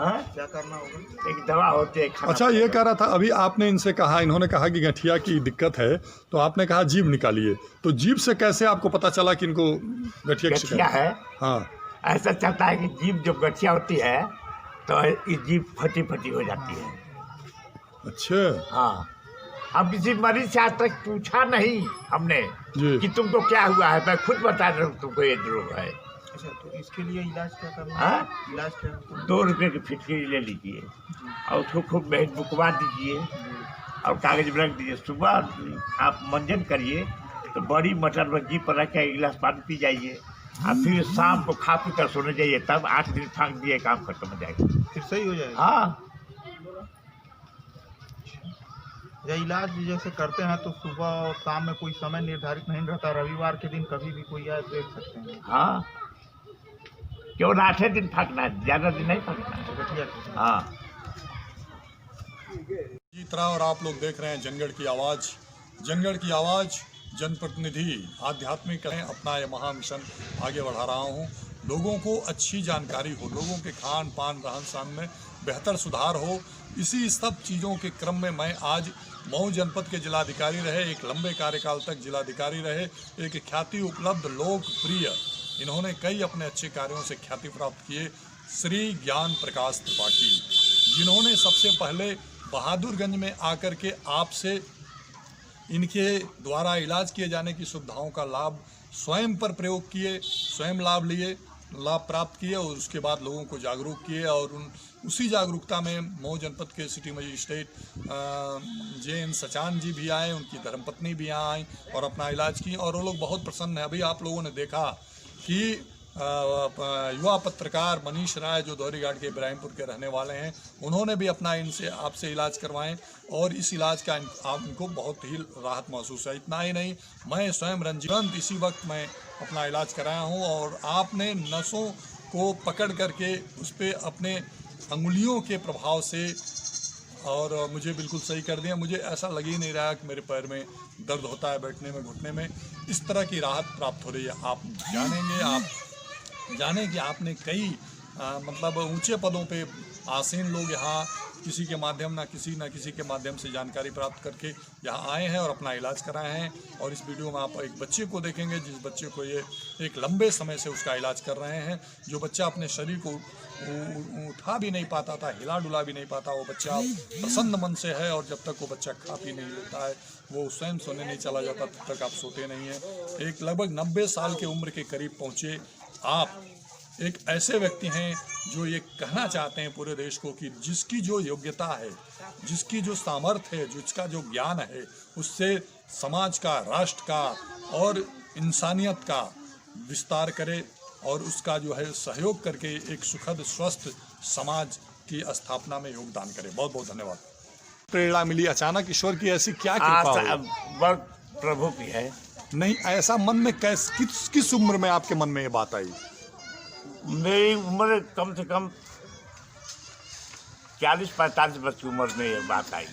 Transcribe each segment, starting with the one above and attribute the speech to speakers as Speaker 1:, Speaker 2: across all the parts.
Speaker 1: हाँ?
Speaker 2: क्या करना होगा?
Speaker 1: एक दवा होती है खाना
Speaker 3: अच्छा, ये कह रहा था अभी आपने इनसे कहा, इन्होंने कहा कि गठिया की दिक्कत है, तो आपने कहा जीभ निकालिए, तो जीभ से कैसे आपको पता चला कि इनको गठिया की
Speaker 1: गठिया
Speaker 3: शिकायत
Speaker 1: है।
Speaker 3: हाँ,
Speaker 1: ऐसा चलता है कि जीभ जब गठिया होती है तो ये जीभ फटी फटी हो जाती है।
Speaker 3: अच्छा
Speaker 1: हाँ, हम किसी मरीज से आज तक पूछा नहीं हमने
Speaker 3: जी।
Speaker 1: कि तुमको क्या हुआ है, मैं खुद बता रहा हूँ तुमको ये रोग है।
Speaker 2: अच्छा, तो इसके लिए इलाज क्या करना है?
Speaker 1: हाँ?
Speaker 2: इलाज क्या होगा?
Speaker 1: 2 रुपये की फिटकरी ले लीजिए और उसको खूब बुकवा दीजिए और कागज में रख दीजिए। सुबह आप मंजन करिए तो बड़ी मटर बज्जी पर रख के 1 गिलास पानी पी जाइए और फिर शाम को खा पी कर सोने जाइए, तब 8 दिन फाँक दिए काम खत्म हो जाएगा।
Speaker 2: फिर सही हो जाएगा?
Speaker 1: हाँ,
Speaker 2: या इलाज जैसे करते हैं तो सुबह और शाम में कोई समय निर्धारित नहीं रहता, रविवार के दिन कभी भी कोई आए देख सकते हैं?
Speaker 1: हाँ, क्यों ना 8 दिन फाँकना है, ज़्यादा दिन नहीं फाँकना है।
Speaker 2: गठिया की।
Speaker 1: हाँ।
Speaker 3: जीत रहा और आप लोग देख रहे हैं जनगढ़ की आवाज़। जनगढ़ की आवाज़, जनप्रतिनिधि आध्यात्मिक है, अपना ये महा मिशन आगे बढ़ा रहा हूँ। लोगों को अच्छी जानकारी हो, लोगों के खान पान रहन सहन में बेहतर सुधार हो, इसी सब चीज़ों के क्रम में मैं आज मऊ जनपद के जिलाधिकारी रहे, एक लंबे कार्यकाल तक जिलाधिकारी रहे, एक ख्याति उपलब्ध लोकप्रिय, इन्होंने कई अपने अच्छे कार्यों से ख्याति प्राप्त किए, श्री ज्ञान प्रकाश त्रिपाठी, जिन्होंने सबसे पहले बहादुरगंज में आकर के आपसे इनके द्वारा इलाज किए जाने की सुविधाओं का लाभ स्वयं पर प्रयोग किए, स्वयं लाभ प्राप्त किए और उसके बाद लोगों को जागरूक किए और उसी जागरूकता में मऊ जनपद के सिटी मजिस्ट्रेट जे.एन. सचान जी भी आए, उनकी धर्मपत्नी भी यहाँ आई और अपना इलाज की और वो लोग बहुत प्रसन्न हैं। अभी आप लोगों ने देखा कि युवा पत्रकार मनीष राय जो दोहरी घाट के इब्राहिमपुर के रहने वाले हैं, उन्होंने भी अपना इनसे आपसे इलाज करवाएं और इस इलाज का इनको बहुत ही राहत महसूस है। इतना ही नहीं, मैं स्वयं रंजीत इसी वक्त मैं अपना इलाज कराया हूं और आपने नसों को पकड़ करके उस पर अपने अंगुलियों के प्रभाव से और मुझे बिल्कुल सही कर दिया। मुझे ऐसा लग ही नहीं रहा कि मेरे पैर में दर्द होता है, बैठने में घुटने में इस तरह की राहत प्राप्त हो रही है। आप जानेंगे, आप जाने कि आपने कई मतलब ऊंचे पदों पे आसीन लोग यहाँ किसी के माध्यम ना किसी के माध्यम से जानकारी प्राप्त करके यहाँ आए हैं और अपना इलाज कराए हैं। और इस वीडियो में आप एक बच्चे को देखेंगे जिस बच्चे को ये एक लंबे समय से उसका इलाज कर रहे हैं। जो बच्चा अपने शरीर को उठा भी नहीं पाता था, हिला डुला भी नहीं पाता, वो बच्चा प्रसन्न मन से है और जब तक वो बच्चा खा पी नहीं लेता है, वो स्वयं सोने नहीं चला जाता, तब तक आप सोते नहीं हैं। एक लगभग 90 साल की उम्र के करीब पहुँचे आप एक ऐसे व्यक्ति हैं जो ये कहना चाहते हैं पूरे देश को कि जिसकी जो योग्यता है, जिसकी जो सामर्थ्य है, जिसका जो ज्ञान है, उससे समाज का, राष्ट्र का और इंसानियत का विस्तार करे और उसका जो है सहयोग करके एक सुखद स्वस्थ समाज की स्थापना में योगदान करे। बहुत बहुत धन्यवाद। प्रेरणा मिली अचानक, ईश्वर की ऐसी क्या कृपा हुई?
Speaker 1: प्रभु की है।
Speaker 3: नहीं, ऐसा मन में किस उम्र में आपके मन में ये बात आई?
Speaker 1: मेरी उम्र कम से कम 40-45 वर्ष की उम्र में ये बात आई।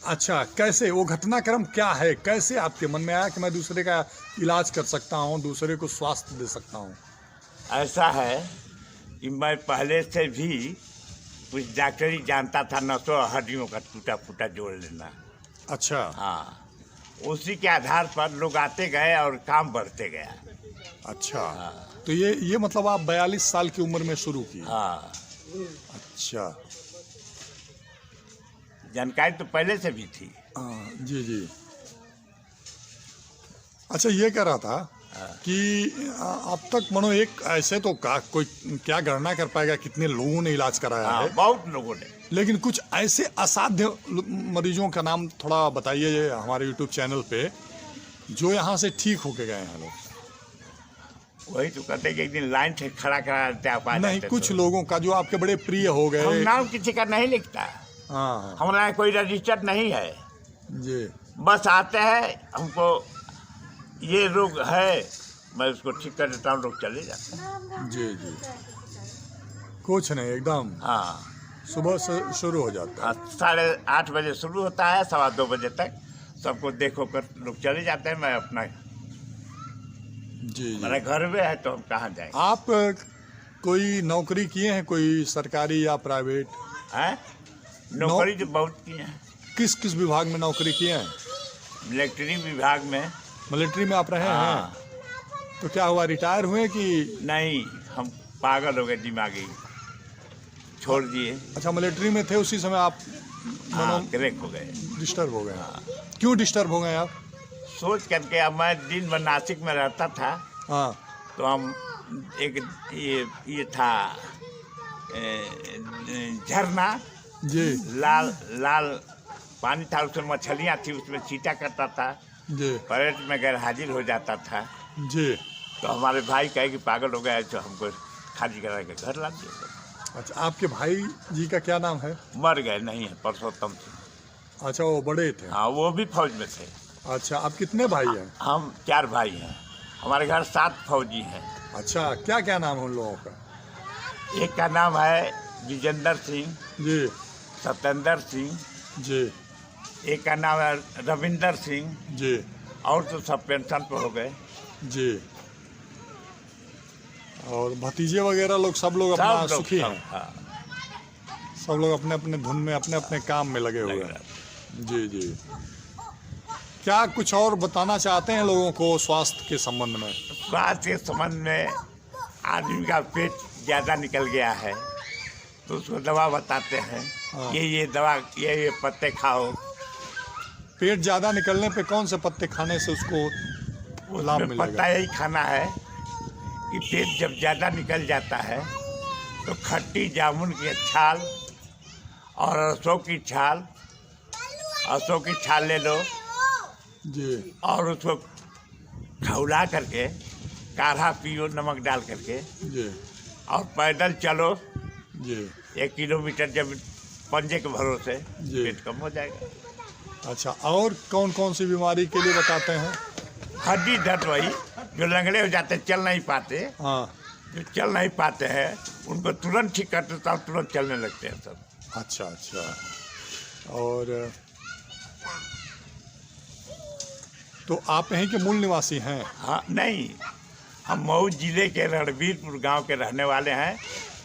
Speaker 3: अच्छा, कैसे वो घटनाक्रम क्या है, कैसे आपके मन में आया कि मैं दूसरे का इलाज कर सकता हूँ, दूसरे को स्वास्थ्य दे सकता हूँ?
Speaker 1: ऐसा है कि मैं पहले से भी कुछ डॉक्टरी जानता था, नसों हड्डियों का टूटा फूटा जोड़ लेना।
Speaker 3: अच्छा।
Speaker 1: हाँ, उसी के आधार पर लोग आते गए और काम बढ़ते गया।
Speaker 3: अच्छा।
Speaker 1: हाँ।
Speaker 3: तो ये मतलब आप 42 साल की उम्र में शुरू की?
Speaker 1: हाँ।
Speaker 3: अच्छा,
Speaker 1: जानकारी तो पहले से भी थी।
Speaker 3: हाँ जी जी। अच्छा, ये कह रहा था कि अब तक मनो एक ऐसे तो कोई क्या गणना कर पाएगा कितने लोगों ने इलाज कराया है?
Speaker 1: बहुत लोगों ने,
Speaker 3: लेकिन कुछ ऐसे असाध्य मरीजों का नाम थोड़ा बताइए हमारे YouTube चैनल पे जो यहाँ से ठीक होके गए हैं लोग।
Speaker 1: वही तो कहते कि एक दिन लाइन से खड़ा करा देते आप।
Speaker 3: नहीं, कुछ लोगों का जो आपके बड़े प्रिय हो गए।
Speaker 1: हम नाम किसी का नहीं लिखता।
Speaker 3: हाँ,
Speaker 1: हमारा कोई रजिस्टर नहीं है
Speaker 3: जी।
Speaker 1: बस आते हैं, हमको ये रोग है, मैं उसको ठीक कर देता हूँ, लोग चले जाते हैं।
Speaker 3: जी जी, कुछ नहीं, एकदम
Speaker 1: हाँ।
Speaker 3: सुबह से शुरू हो जाता है।
Speaker 1: 8:30 बजे शुरू होता है, 2:15 बजे तक सबको देखो कर लोग चले जाते हैं। मैं अपना
Speaker 3: जी जी।
Speaker 1: मेरा घर में है तो हम कहाँ जाएंगे।
Speaker 3: आप कोई नौकरी किए हैं, कोई सरकारी या प्राइवेट?
Speaker 1: हैं? नौकरी तो बहुत की है।
Speaker 3: किस किस विभाग में नौकरी किए हैं?
Speaker 1: मिलिट्री विभाग में।
Speaker 3: मिलिट्री में आप रहे
Speaker 1: हाँ।
Speaker 3: हैं? तो क्या हुआ, रिटायर हुए कि?
Speaker 1: नहीं, हम पागल हो गए, दिमागी छोड़ दिए।
Speaker 3: अच्छा, मिलिट्री में थे उसी समय आप
Speaker 1: हाँ, क्रैक हो गए।
Speaker 3: डिस्टर्ब हो गए?
Speaker 1: हाँ।
Speaker 3: क्यों डिस्टर्ब हो गए आप?
Speaker 1: सोच करके, अब मैं दिन भर नासिक में रहता था।
Speaker 3: हाँ।
Speaker 1: तो हम एक ये था झरना,
Speaker 3: जी
Speaker 1: लाल लाल पानी था, उसमें मछलियाँ थी, उसमें छींटा करता था,
Speaker 3: जी
Speaker 1: पर्यटन में गैर हाजिर हो जाता था।
Speaker 3: जी।
Speaker 1: तो हमारे भाई कहे कि पागल हो गया है, तो हमको खाली करा के घर ला दिया।
Speaker 3: अच्छा, आपके भाई जी का क्या नाम है?
Speaker 1: मर गए, नहीं है, परसोत्तम सिंह।
Speaker 3: अच्छा, वो बड़े थे?
Speaker 1: हाँ, वो भी फौज में थे।
Speaker 3: अच्छा, आप कितने भाई हैं?
Speaker 1: हम 4 भाई हैं। हमारे घर 7 फौजी हैं।
Speaker 3: अच्छा, क्या क्या नाम है उन लोगों का?
Speaker 1: एक का नाम है विजेंद्र सिंह,
Speaker 3: जी
Speaker 1: सत्येंद्र सिंह,
Speaker 3: जी
Speaker 1: एक का नाम है रविंदर सिंह,
Speaker 3: जी
Speaker 1: और तो सब पेंशन पे हो गए।
Speaker 3: जी। और भतीजे वगैरह लोग, सब लोग अपना
Speaker 1: सब लोग,
Speaker 3: सुखी
Speaker 1: सब,
Speaker 3: हैं?
Speaker 1: हाँ,
Speaker 3: सब लोग अपने अपने धुन में, अपने अपने काम में लगे हुए
Speaker 1: लग
Speaker 3: हैं।
Speaker 1: रहा।
Speaker 3: जी जी। क्या कुछ और बताना चाहते हैं लोगों को स्वास्थ्य के संबंध में?
Speaker 1: स्वास्थ्य के संबंध में, आदमी का पेट ज़्यादा निकल गया है तो उसको दवा बताते हैं।
Speaker 3: हाँ।
Speaker 1: ये दवा, ये पत्ते खाओ।
Speaker 3: पेट ज़्यादा निकलने पे कौन से पत्ते खाने से उसको लाभ
Speaker 1: उसमें
Speaker 3: मिलेगा?
Speaker 1: पत्ता यही खाना है कि पेट जब ज़्यादा निकल जाता है तो खट्टी जामुन की छाल और अशोक की छाल, अशोक की छाल ले लो
Speaker 3: जी
Speaker 1: और उसको खौला करके काढ़ा पियो नमक डाल करके,
Speaker 3: जी
Speaker 1: और पैदल चलो
Speaker 3: जी
Speaker 1: 1 किलोमीटर, जब पंजे के भरोसे
Speaker 3: जी।
Speaker 1: पेट कम हो जाएगा।
Speaker 3: अच्छा, और कौन कौन सी बीमारी के लिए बताते हैं?
Speaker 1: हड्डी दर्द, वही जो लंगड़े हो जाते, चल नहीं पाते,
Speaker 3: हाँ।
Speaker 1: जो चल नहीं पाते हैं उनको तुरंत ठीक कर देता हूँ, तुरंत चलने लगते हैं सब।
Speaker 3: अच्छा अच्छा। और तो आप यहीं के मूल निवासी हैं?
Speaker 1: हाँ, नहीं, हम मऊ जिले के रणबीरपुर गांव के रहने वाले हैं,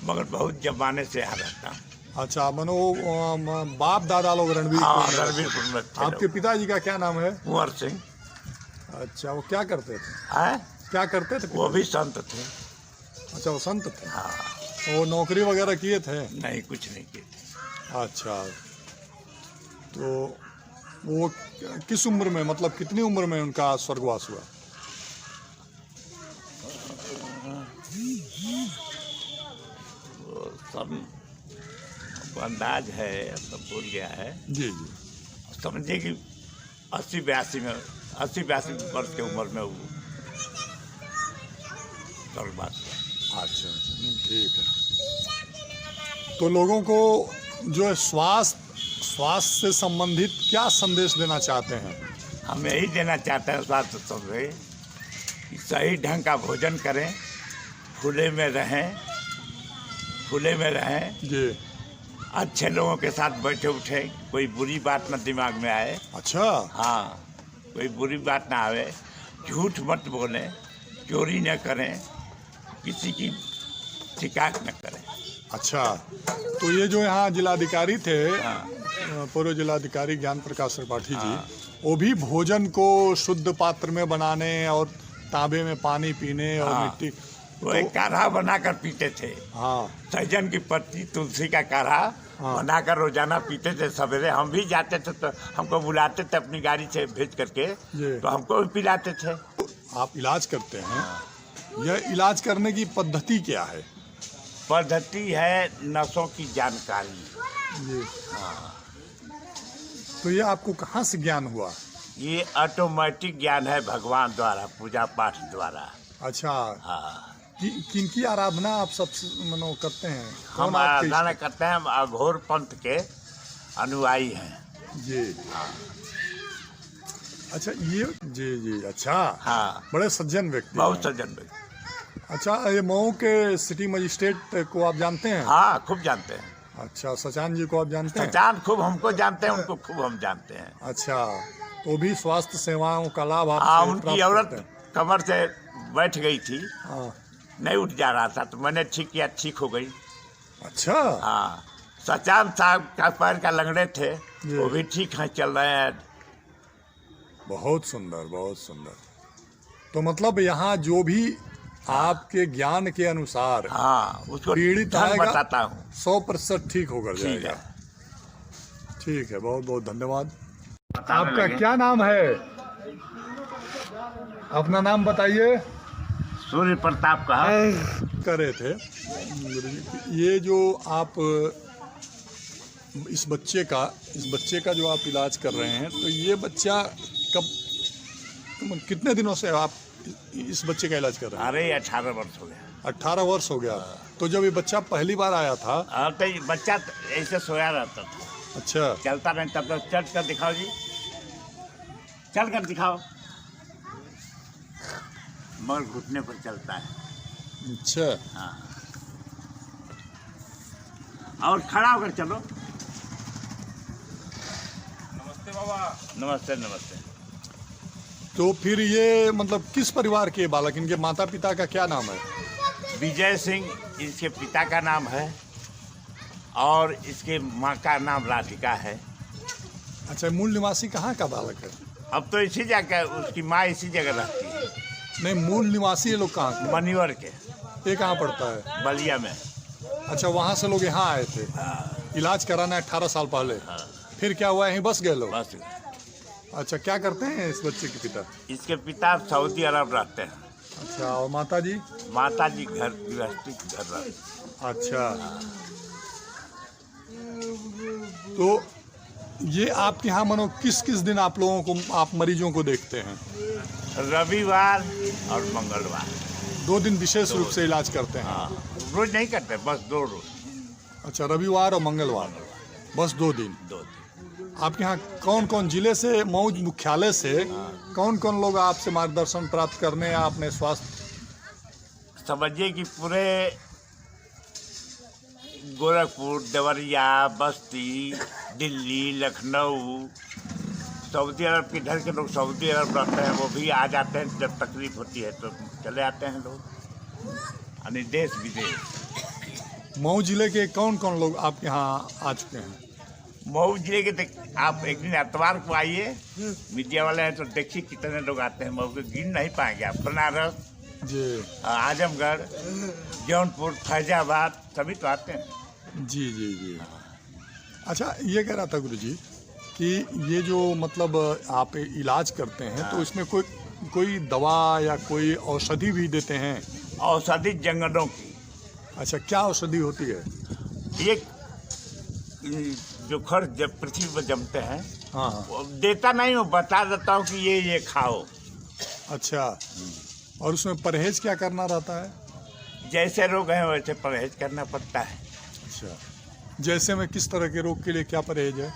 Speaker 1: मगर बहुत जमाने से यहाँ रहता हूँ।
Speaker 3: अच्छा, मनो बाप दादा लोग रणवीर?
Speaker 1: हाँ, रणबीरपुर में थे
Speaker 3: आपके
Speaker 1: लोग।
Speaker 3: पिताजी का क्या नाम है?
Speaker 1: कुंवर सिंह।
Speaker 3: अच्छा, वो क्या करते थे?
Speaker 1: है,
Speaker 3: क्या करते थे?
Speaker 1: वो भी संत थे।
Speaker 3: अच्छा, वो संत थे?
Speaker 1: हाँ,
Speaker 3: वो नौकरी वगैरह किए थे?
Speaker 1: नहीं, कुछ नहीं किए।
Speaker 3: अच्छा, तो वो किस उम्र में, मतलब कितनी उम्र में उनका स्वर्गवास हुआ?
Speaker 1: वो सब हमको अंदाज है, सब भूल गया है।
Speaker 3: जी जी।
Speaker 1: समझिए कि 80-82 में, 80-82 वर्ष की उम्र में वो स्वर्गवास हुआ।
Speaker 3: अच्छा अच्छा, नहीं, ठीक है। तो लोगों को जो है स्वास्थ्य से संबंधित क्या संदेश देना चाहते हैं?
Speaker 1: हम यही देना चाहते हैं स्वास्थ्य सबसे कि सही ढंग का भोजन करें, खुले में रहें, खुले में रहें,
Speaker 3: जी।
Speaker 1: अच्छे लोगों के साथ बैठे उठे, कोई बुरी बात ना दिमाग में आए।
Speaker 3: अच्छा।
Speaker 1: हाँ, कोई बुरी बात ना आवे, झूठ मत बोलें, चोरी न करें, किसी की शिकायत न करें।
Speaker 3: अच्छा, तो ये जो यहाँ जिलाधिकारी थे,
Speaker 1: हाँ,
Speaker 3: पूर्व जिलाधिकारी ज्ञान प्रकाश त्रिपाठी जी,
Speaker 1: हाँ।
Speaker 3: वो भी भोजन को शुद्ध पात्र में बनाने और तांबे में पानी पीने और
Speaker 1: हाँ।
Speaker 3: मिट्टी,
Speaker 1: वो एक काढ़ा बनाकर पीते थे।
Speaker 3: हाँ
Speaker 1: सहजन की पत्ती, तुलसी का काढ़ा
Speaker 3: हाँ।
Speaker 1: बनाकर रोजाना पीते थे सवेरे। हम भी जाते थे तो हमको बुलाते थे अपनी गाड़ी से भेज करके,
Speaker 3: जी।
Speaker 1: तो हमको भी पिलाते थे।
Speaker 3: आप इलाज करते हैं, यह इलाज करने की पद्धति क्या है?
Speaker 1: पद्धति है नसों की जानकारी।
Speaker 3: जी।
Speaker 1: हाँ,
Speaker 3: तो ये आपको कहाँ से ज्ञान हुआ?
Speaker 1: ये ऑटोमेटिक ज्ञान है, भगवान द्वारा, पूजा पाठ द्वारा।
Speaker 3: अच्छा,
Speaker 1: हाँ,
Speaker 3: किनकी आराधना आप सब मनो करते हैं?
Speaker 1: हम
Speaker 3: कौन आपके
Speaker 1: आराधना करते हैं, हम अघोर पंथ के अनुयायी हैं।
Speaker 3: जी। अच्छा, ये जी जी, अच्छा।
Speaker 1: हाँ,
Speaker 3: बड़े सज्जन व्यक्ति
Speaker 1: बहुत
Speaker 3: हैं।
Speaker 1: सज्जन व्यक्ति।
Speaker 3: अच्छा, ये मऊ के सिटी मजिस्ट्रेट को आप जानते हैं?
Speaker 1: हाँ, खूब जानते हैं।
Speaker 3: अच्छा, सचान जी को आप जानते हैं?
Speaker 1: सचान खूब हमको जानते हैं, उनको खूब हम जानते हैं।
Speaker 3: अच्छा, तो भी स्वास्थ्य सेवाओं का लाभ आप
Speaker 1: हाँ, उनकी औरत कमर से बैठ गई थी,
Speaker 3: हाँ
Speaker 1: नहीं उठ जा रहा था, तो मैंने ठीक किया, ठीक हो गई।
Speaker 3: अच्छा,
Speaker 1: हाँ, सचान साहब का पैर का लंगड़े थे,
Speaker 3: जी।
Speaker 1: वो भी ठीक है, चल रहे हैं।
Speaker 3: बहुत सुंदर, बहुत सुंदर। तो मतलब यहाँ जो भी आपके ज्ञान के अनुसार
Speaker 1: हाँ, उसको
Speaker 3: पीड़ित
Speaker 1: ढंग
Speaker 3: आएगा
Speaker 1: बताता हूँ।
Speaker 3: 100% ठीक होकर
Speaker 1: ठीक
Speaker 3: जाएगा।
Speaker 1: है।
Speaker 3: ठीक है, बहुत बहुत धन्यवाद।
Speaker 1: बताने
Speaker 3: आपका
Speaker 1: लगे।
Speaker 3: क्या नाम है? अपना नाम बताइए।
Speaker 1: सूर्य प्रताप का।
Speaker 3: कर रहे थे ये जो आप इस बच्चे का जो आप इलाज कर रहे हैं, तो ये बच्चा कब कितने दिनों से आप इस बच्चे का इलाज कर रहे हैं?
Speaker 1: अरे 18 वर्ष हो गया।
Speaker 3: 18 वर्ष हो गया। तो जब ये बच्चा पहली बार आया था,
Speaker 1: और तो ये बच्चा ऐसे सोया रहता था,
Speaker 3: अच्छा,
Speaker 1: चलता नहीं, तब तक चल कर दिखाओ जी, चल कर दिखाओ, मगर घुटने पर चलता है।
Speaker 3: अच्छा,
Speaker 1: हाँ, और खड़ा होकर चलो। नमस्ते बाबा। नमस्ते नमस्ते।
Speaker 3: तो फिर ये मतलब किस परिवार के बालक, इनके माता पिता का क्या नाम है?
Speaker 1: विजय सिंह इसके पिता का नाम है, और इसके माँ का नाम राधिका है।
Speaker 3: अच्छा, मूल निवासी कहाँ का बालक है?
Speaker 1: अब तो इसी जगह, उसकी माँ इसी जगह रहती है,
Speaker 3: नहीं, मूल निवासी ये लोग कहाँ के?
Speaker 1: मनिवर के,
Speaker 3: ये कहाँ पड़ता है?
Speaker 1: बलिया में।
Speaker 3: अच्छा, वहाँ से लोग यहाँ आए थे इलाज कराना 18 साल पहले। फिर क्या हुआ, यहीं बस गए लोग?
Speaker 1: बस
Speaker 3: अच्छा, क्या करते हैं इस बच्चे के पिता?
Speaker 1: इसके पिता सऊदी अरब रहते हैं।
Speaker 3: अच्छा, और माता जी?
Speaker 1: माता जी घर गृहस्थी घर रहते हैं।
Speaker 3: अच्छा, तो ये आपके यहाँ मानो किस किस दिन आप लोगों को, आप मरीजों को देखते हैं?
Speaker 1: रविवार और मंगलवार।
Speaker 3: 2 दिन विशेष रूप से इलाज करते हैं?
Speaker 1: हाँ, रोज नहीं करते, बस 2 रोज।
Speaker 3: अच्छा, रविवार और मंगलवार, बस 2 दिन।
Speaker 1: 2 दिन।
Speaker 3: आपके यहाँ कौन कौन जिले से, मऊ मुख्यालय से कौन कौन लोग आपसे मार्गदर्शन प्राप्त करने या अपने स्वास्थ्य?
Speaker 1: समझिए कि पूरे गोरखपुर, देवरिया, बस्ती, दिल्ली, लखनऊ, सऊदी अरब के इधर के लोग सऊदी अरब रहते हैं, वो भी आ जाते हैं। जब तकलीफ होती है तो चले आते हैं लोग, यानी देश विदेश।
Speaker 3: मऊ जिले के कौन कौन लोग आपके यहाँ आ चुके हैं?
Speaker 1: मऊ जिले के आप एक दिन एतवार को आइए, मीडिया वाले हैं, तो देखिए कितने लोग आते हैं। मऊ के गिन नहीं पाएंगे आप। बनारस
Speaker 3: जी,
Speaker 1: आजमगढ़, जौनपुर, फैजाबाद, सभी तो आते हैं।
Speaker 3: जी जी जी। अच्छा, ये कह रहा था गुरुजी कि ये जो मतलब आप इलाज करते हैं, तो इसमें कोई दवा या कोई औषधि भी देते हैं?
Speaker 1: औषधि जंगलों की।
Speaker 3: अच्छा, क्या औषधि होती है?
Speaker 1: एक जो खर जब पृथ्वी पर जमते हैं,
Speaker 3: हाँ,
Speaker 1: वो देता नहीं, वो बता देता हूँ कि ये खाओ।
Speaker 3: अच्छा, और उसमें परहेज क्या करना रहता है?
Speaker 1: जैसे रोग हैं वैसे परहेज करना पड़ता है।
Speaker 3: अच्छा, जैसे में किस तरह के रोग के लिए क्या परहेज है?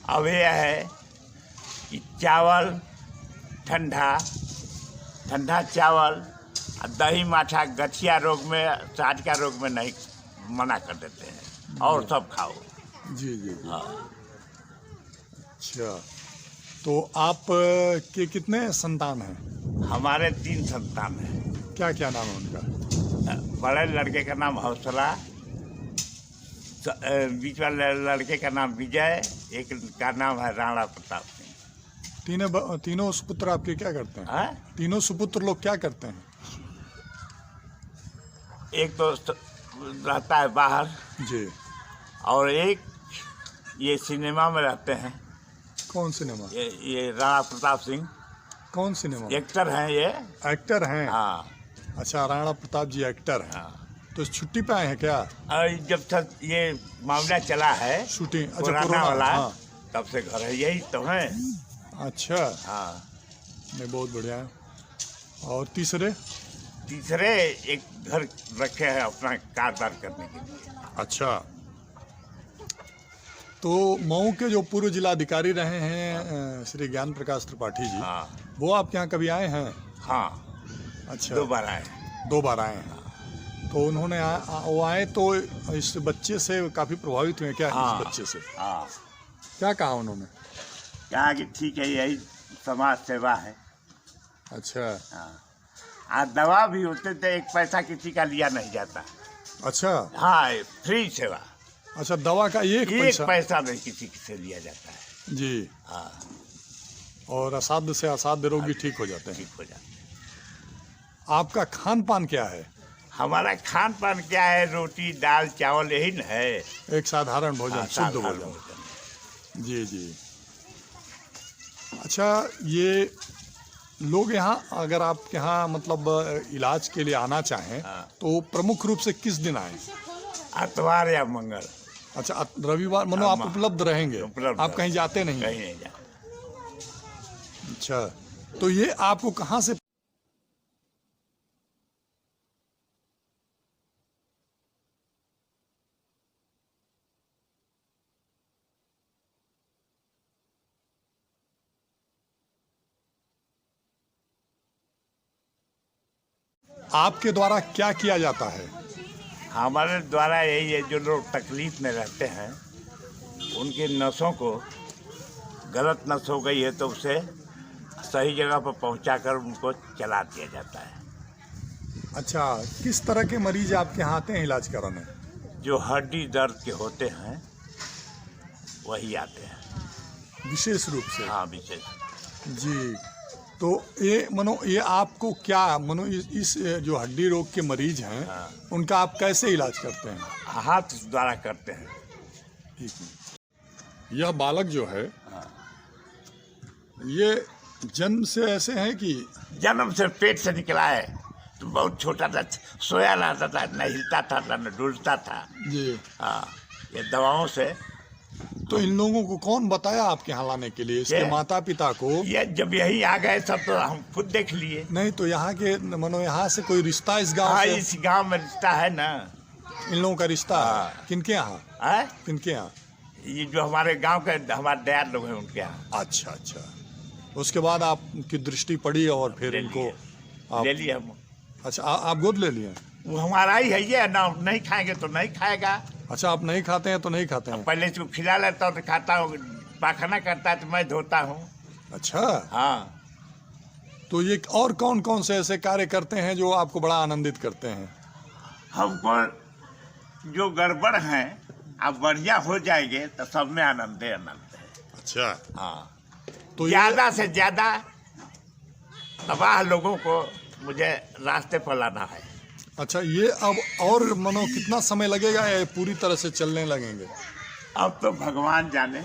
Speaker 1: अब यह है कि चावल ठंडा चावल और दही माठा गठिया रोग में, साज का रोग में नहीं, मना कर देते हैं, और सब खाओ।
Speaker 3: जी जी जी।
Speaker 1: हाँ।
Speaker 3: अच्छा, तो आप के कितने संतान हैं?
Speaker 1: हमारे 3 संतान हैं।
Speaker 3: क्या क्या नाम है उनका?
Speaker 1: बड़े लड़के का नाम हौसला, बीच वाले लड़के का नाम विजय, एक का नाम है राणा प्रताप सिंह।
Speaker 3: तीनों सुपुत्र आपके क्या करते हैं?
Speaker 1: हाँ?
Speaker 3: तीनों सुपुत्र लोग क्या करते हैं?
Speaker 1: एक तो रहता है बाहर,
Speaker 3: जी,
Speaker 1: और एक ये सिनेमा में रहते हैं।
Speaker 3: कौन सिनेमा?
Speaker 1: ये राणा प्रताप सिंह
Speaker 3: कौन सिनेमा?
Speaker 1: एक्टर हैं ये।
Speaker 3: एक्टर हैं?
Speaker 1: हाँ
Speaker 3: अच्छा, राणा प्रताप जी एक्टर हैं।
Speaker 1: हाँ।
Speaker 3: तो छुट्टी पे आए हैं क्या?
Speaker 1: और जब तक ये मामला चला है
Speaker 3: शूटिंग? अच्छा,
Speaker 1: कोरोना वाला,
Speaker 3: हाँ।
Speaker 1: तब से घर है, यही तो है।
Speaker 3: अच्छा,
Speaker 1: हाँ।
Speaker 3: नहीं, बहुत बढ़िया है। और तीसरे
Speaker 1: एक घर रखे हैं अपना कारोबार करने के लिए।
Speaker 3: अच्छा, तो मऊ के जो पूर्व जिलाधिकारी रहे हैं श्री ज्ञान प्रकाश त्रिपाठी जी,
Speaker 1: हाँ
Speaker 3: वो आपके यहाँ कभी आए हैं?
Speaker 1: हाँ,
Speaker 3: अच्छा,
Speaker 1: 2 बार आए।
Speaker 3: 2 बार आए हैं। तो उन्होंने वो आए तो इस बच्चे से काफ़ी प्रभावित हुए क्या?
Speaker 1: हाँ,
Speaker 3: इस बच्चे से
Speaker 1: हाँ,
Speaker 3: क्या कहा उन्होंने?
Speaker 1: कहा कि ठीक है, यही समाज सेवा है।
Speaker 3: अच्छा,
Speaker 1: हाँ। दवा भी होते तो 1 पैसा किसी का लिया नहीं जाता।
Speaker 3: अच्छा
Speaker 1: हाँ, फ्री सेवा।
Speaker 3: अच्छा, दवा का एक
Speaker 1: 1
Speaker 3: पैसा
Speaker 1: पैसा नहीं किसी से लिया जाता है।
Speaker 3: जी।
Speaker 1: हाँ,
Speaker 3: और असाध्य से असाध्य रोगी ठीक हो जाते हैं।
Speaker 1: ठीक हो जाता है।
Speaker 3: आपका खान पान क्या है?
Speaker 1: हमारा खान पान क्या है? रोटी दाल चावल यही न है।
Speaker 3: एक साधारण भोजन,
Speaker 1: हाँ,
Speaker 3: शुद्ध
Speaker 1: साधारण
Speaker 3: भोजन।
Speaker 1: भोजन।
Speaker 3: जी जी। अच्छा, ये लोग यहाँ अगर आपके यहाँ मतलब इलाज के लिए आना चाहें
Speaker 1: हाँ।
Speaker 3: तो प्रमुख रूप से किस दिन आए?
Speaker 1: आतवार या मंगल।
Speaker 3: अच्छा, रविवार मनो आप उपलब्ध रहेंगे?
Speaker 1: उपलब्ध
Speaker 3: आप कहीं जाते नहीं?
Speaker 1: कहीं नहीं जाते।
Speaker 3: अच्छा, तो ये आपको कहाँ से आपके द्वारा क्या किया जाता है?
Speaker 1: हमारे द्वारा यही है, जो लोग तकलीफ में रहते हैं उनके नसों को, गलत नस हो गई है तो उसे सही जगह पर पहुंचाकर उनको चला दिया जाता है।
Speaker 3: अच्छा, किस तरह के मरीज आपके यहाँ आते हैं इलाज कराने?
Speaker 1: जो हड्डी दर्द के होते हैं वही आते हैं
Speaker 3: विशेष रूप से?
Speaker 1: हाँ, विशेष।
Speaker 3: जी। तो ये मनो ये आपको क्या मनो इस जो हड्डी रोग के मरीज हैं
Speaker 1: हाँ।
Speaker 3: उनका आप कैसे इलाज करते हैं?
Speaker 1: हाथ द्वारा करते हैं।
Speaker 3: ठीक है। यह बालक जो है
Speaker 1: हाँ।
Speaker 3: ये जन्म से ऐसे हैं कि
Speaker 1: जन्म से पेट से निकला है तो बहुत छोटा था, सोया रहता था, न हिलता था न डुलता था।
Speaker 3: जी।
Speaker 1: हाँ, ये दवाओं से।
Speaker 3: तो इन लोगों को कौन बताया आपके यहाँ लाने के लिए? इसके
Speaker 1: ये-
Speaker 3: माता पिता को?
Speaker 1: ये जब यही आ गए सब तो हम खुद देख लिए।
Speaker 3: नहीं तो यहाँ के मनो यहाँ से कोई रिश्ता इस गांव
Speaker 1: हाँ,
Speaker 3: से?
Speaker 1: इस गांव में रिश्ता है ना।
Speaker 3: इन लोगों का रिश्ता है?
Speaker 1: हाँ।
Speaker 3: किनके यहाँ?
Speaker 1: है?
Speaker 3: किनके यहाँ?
Speaker 1: ये जो हमारे गांव के हमारे दयाल लोग हैं उनके यहाँ।
Speaker 3: अच्छा अच्छा। उसके बाद आपकी दृष्टि पड़ी और फिर
Speaker 1: ले
Speaker 3: इनको
Speaker 1: लिए। ले लिए हम।
Speaker 3: अच्छा, आप गोद ले लिए?
Speaker 1: वो हमारा ही है ये ना, नहीं खाएंगे तो नहीं खाएगा।
Speaker 3: अच्छा, आप नहीं खाते हैं तो नहीं खाते हैं?
Speaker 1: पहले इसको खिला लेता हूँ तो खाता हूँ, पाखना करता है तो मैं धोता हूँ।
Speaker 3: अच्छा।
Speaker 1: हाँ।
Speaker 3: तो ये और कौन कौन से ऐसे कार्य करते हैं जो आपको बड़ा आनंदित करते हैं?
Speaker 1: हमको जो गड़बड़ है अब बढ़िया हो जाएंगे तो सब में आनंद है, आनंद है।
Speaker 3: अच्छा।
Speaker 1: हाँ,
Speaker 3: तो
Speaker 1: ज्यादा से ज्यादा तबाह लोगों को मुझे रास्ते पर लाना है।
Speaker 3: अच्छा, ये अब और मनो कितना समय लगेगा या ये पूरी तरह से चलने लगेंगे?
Speaker 1: अब तो भगवान जाने।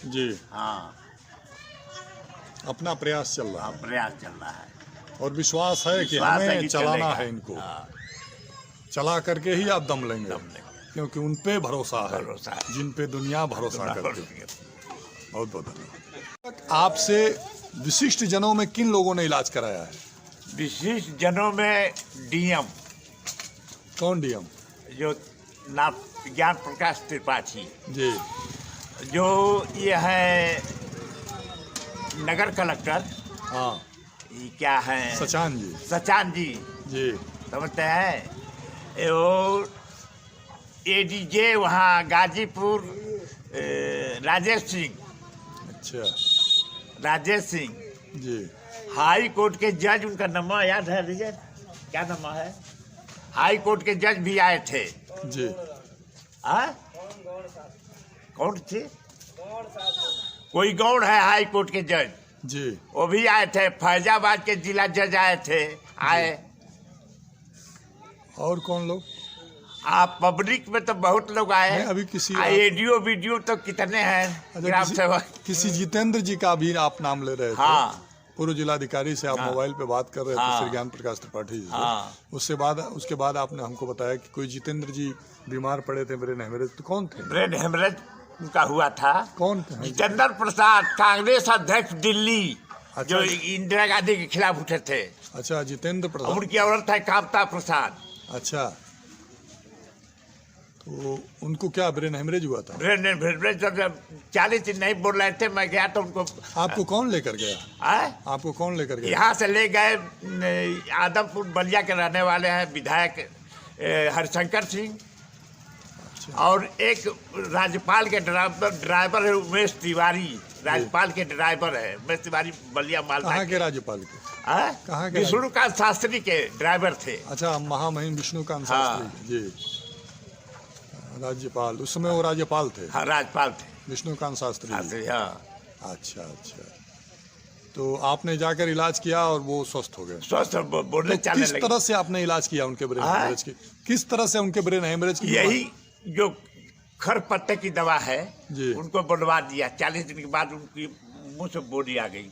Speaker 3: जी।
Speaker 1: हाँ,
Speaker 3: अपना प्रयास चल रहा है
Speaker 1: प्रयास चल रहा है।
Speaker 3: और विश्वास है कि
Speaker 1: विश्वास है
Speaker 3: हमें
Speaker 1: कि
Speaker 3: चलाना
Speaker 1: चलेगा।
Speaker 3: है इनको।
Speaker 1: हाँ,
Speaker 3: चला करके ही आप दम लेंगे,
Speaker 1: दम लेंगे।
Speaker 3: क्योंकि उन पे भरोसा
Speaker 1: भरोसा है।
Speaker 3: जिन पे दुनिया भरोसा करती है।
Speaker 1: भरोसा।
Speaker 3: बहुत बहुत धन्यवाद। आपसे विशिष्ट जनों में किन लोगों ने इलाज कराया है?
Speaker 1: विशिष्ट जनों में डीएम,
Speaker 3: कौन डीएम?
Speaker 1: जो नाम ज्ञान प्रकाश त्रिपाठी,
Speaker 3: जी।
Speaker 1: जो ये है नगर कलेक्टर,
Speaker 3: हाँ,
Speaker 1: ये क्या है,
Speaker 3: सचान जी।
Speaker 1: सचान जी,
Speaker 3: जी।
Speaker 1: समझते हैं। और एडीजे वहाँ गाजीपुर, राजेश सिंह,
Speaker 3: अच्छा।
Speaker 1: राजेश सिंह
Speaker 3: जी।
Speaker 1: हाई कोर्ट के जज, उनका नाम याद है रिजर, क्या नाम है? हाई कोर्ट के जज भी आए थे।
Speaker 3: जी।
Speaker 1: हाँ? कौन थे? कोई गौड़ है हाई कोर्ट के जज,
Speaker 3: जी।
Speaker 1: वो भी आए थे। फैजाबाद के जिला जज आए थे, आए।
Speaker 3: और कौन लोग?
Speaker 1: आप पब्लिक में तो बहुत लोग आए।
Speaker 3: नहीं, अभी किसी
Speaker 1: एडीओ वीडियो तो कितने हैं ग्राम
Speaker 3: अच्छा,
Speaker 1: सेवक।
Speaker 3: किसी जितेंद्र जी का भी आप नाम ले रहे थे।
Speaker 1: हाँ।
Speaker 3: पूर्व जिलाधिकारी से आप
Speaker 1: हाँ।
Speaker 3: मोबाइल पे बात कर रहे थे,
Speaker 1: हाँ।
Speaker 3: श्री ज्ञान प्रकाश त्रिपाठी जी से।
Speaker 1: हाँ।
Speaker 3: उसके बाद आपने हमको बताया कि कोई जितेंद्र जी बीमार पड़े थे, ब्रेन हेमरेज। तो कौन थे?
Speaker 1: ब्रेन हेमरेज उनका हुआ था।
Speaker 3: कौन थे?
Speaker 1: जितेंद्र प्रसाद, कांग्रेस अध्यक्ष दिल्ली,
Speaker 3: अच्छा।
Speaker 1: जो इंदिरा गांधी के खिलाफ उठे थे।
Speaker 3: अच्छा, जितेंद्र प्रसाद।
Speaker 1: उनकी औरत है कामता प्रसाद।
Speaker 3: अच्छा, तो उनको क्या ब्रेन हेमरेज हुआ था?
Speaker 1: ब्रेन हेमरेज जब 40 दिन नहीं बोल रहे थे, मैं गया तो उनको।
Speaker 3: आपको कौन लेकर गया?
Speaker 1: आए?
Speaker 3: आपको कौन लेकर गया?
Speaker 1: यहाँ से ले गए, आदमपुर बलिया के रहने वाले हैं विधायक हरिशंकर सिंह,
Speaker 3: अच्छा।
Speaker 1: और एक राज्यपाल के ड्राइवर है उमेश तिवारी, राज्यपाल के ड्राइवर है उमेश तिवारी, बलिया मालदा
Speaker 3: कहाँ के राज्यपाल के? कहाँ के?
Speaker 1: विष्णुकांत शास्त्री के ड्राइवर थे।
Speaker 3: अच्छा, महामहिम विष्णुकांत
Speaker 1: हाँ।
Speaker 3: शास्त्री जी, राज्यपाल, उस समय वो राज्यपाल थे।
Speaker 1: हाँ, राज्यपाल थे
Speaker 3: विष्णुकांत शास्त्री जी।
Speaker 1: शास्त्री, हाँ।
Speaker 3: अच्छा अच्छा, तो आपने जाकर इलाज किया और वो स्वस्थ हो गए।
Speaker 1: स्वस्थ बोलने
Speaker 3: तो
Speaker 1: चालने
Speaker 3: किस
Speaker 1: लगे।
Speaker 3: तरह से आपने इलाज किया उनके ब्रेन
Speaker 1: हाँ।
Speaker 3: हेमरेज की? किस तरह से उनके ब्रेन हेमरेज की?
Speaker 1: यही जो खर पत्ते की दवा है
Speaker 3: जी।
Speaker 1: उनको बनवा दिया। 40 दिन के बाद उनकी मुंह से बोली आ गई।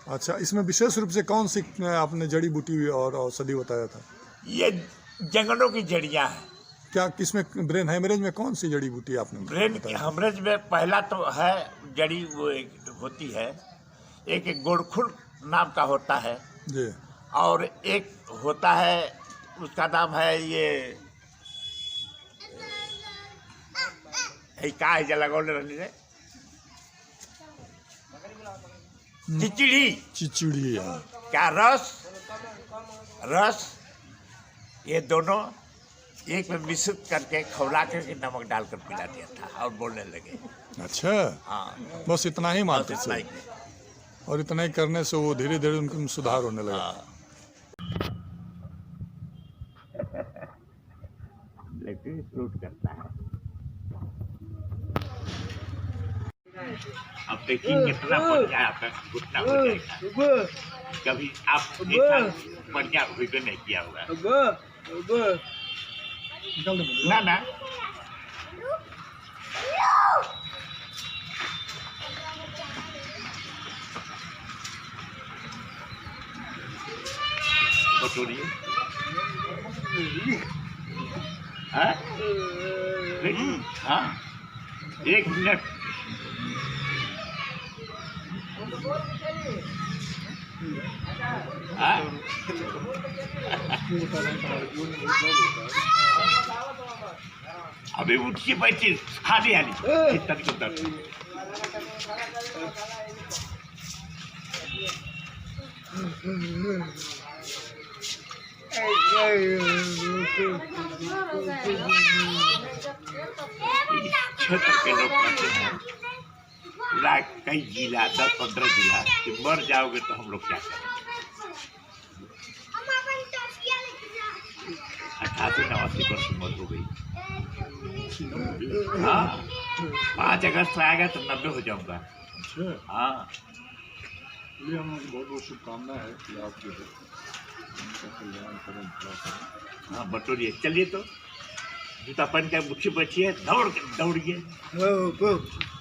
Speaker 3: अच्छा, इसमें विशेष रूप से कौन सी आपने जड़ी बूटी और औषधि बताया था?
Speaker 1: ये जंगलों की जड़ियां हैं।
Speaker 3: क्या किसमें ब्रेन हेमरेज में कौन सी जड़ी बूटी आपने
Speaker 1: ब्रेन
Speaker 3: बताया?
Speaker 1: हेमरेज में पहला तो है जड़ी, वो एक होती है, एक गोड़खुल नाम का होता है,
Speaker 3: जी।
Speaker 1: और एक होता है उसका नाम है ये का है जलागौले रहने से चिचिड़ी।
Speaker 3: चिचिड़ी, हाँ।
Speaker 1: क्या रस ये दोनों एक में मिश्रित करके खौला करके नमक डालकर पिला दिया था और बोलने लगे।
Speaker 3: अच्छा,
Speaker 1: हाँ,
Speaker 3: बस इतना ही मानते
Speaker 1: बस इतना
Speaker 3: थे,
Speaker 1: ही।
Speaker 3: और इतना ही करने से वो धीरे धीरे उनका सुधार होने लगा।
Speaker 1: हाँ। लेकिन फ्रूट करता है। अब देखिए कितना बढ़िया आपका घुटना हो जाएगा। कभी आप बढ़िया वीडियो नहीं किया होगा। ना ना, बटोरिए। हाँ, देखिए, हाँ, 1 मिनट। हाँ? अभी उठिए, बैठिए, खाली हाली इधर को उधर। क्षेत्र के लोग कहते हैं पूरा कई जिला 10-15 जिला कि मर जाओगे तो हम लोग क्या करें। 88-89 वर्ष उम्र हो गई। हाँ, 5 अगस्त आएगा तो 90 हो जाऊंगा। हाँ,
Speaker 3: चलिए, हम बहुत बहुत शुभकामना है कि आप जो है उनका कल्याण करें, भला करें।
Speaker 1: हाँ, बटोरिए, चलिए तो जूता पहन के मुट्ठी बैठिए, दौड़िए।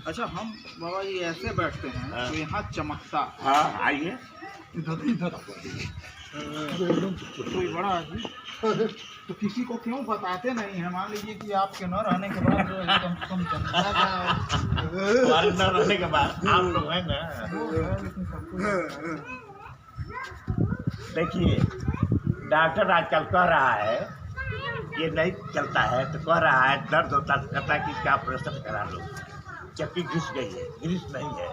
Speaker 2: अच्छा, हम बाबा जी ऐसे बैठते हैं
Speaker 1: हाँ।
Speaker 2: तो यहाँ चमकता।
Speaker 1: हाँ, आइए।
Speaker 3: इधर
Speaker 2: कोई बड़ा आदमी तो किसी को क्यों बताते नहीं है? मान लीजिए कि आपके न रहने के बाद जो एकदम कम चमकता था।
Speaker 1: हमारे न रहने के बाद आप लोग हैं ना।
Speaker 2: लेकिन सबको
Speaker 1: देखिए, डॉक्टर आजकल कह रहा है ये नहीं चलता है तो कह रहा है दर्द होता है, कहता है कि इसका ऑपरेशन करा लो। चक्की घिस गई है, ग्रीस नहीं है,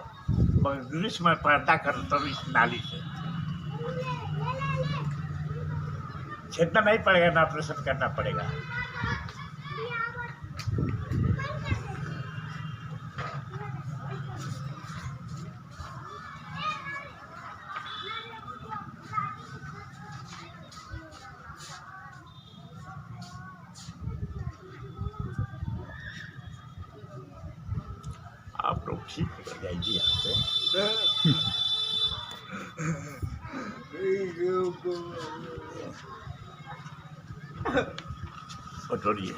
Speaker 1: मगर ग्रीस में पर्दा करता हूँ इस नाली से। छेदना नहीं पड़ेगा ना, ऑपरेशन करना पड़ेगा। आप लोग ठीक हो जाइए यहाँ से। बटोरिए।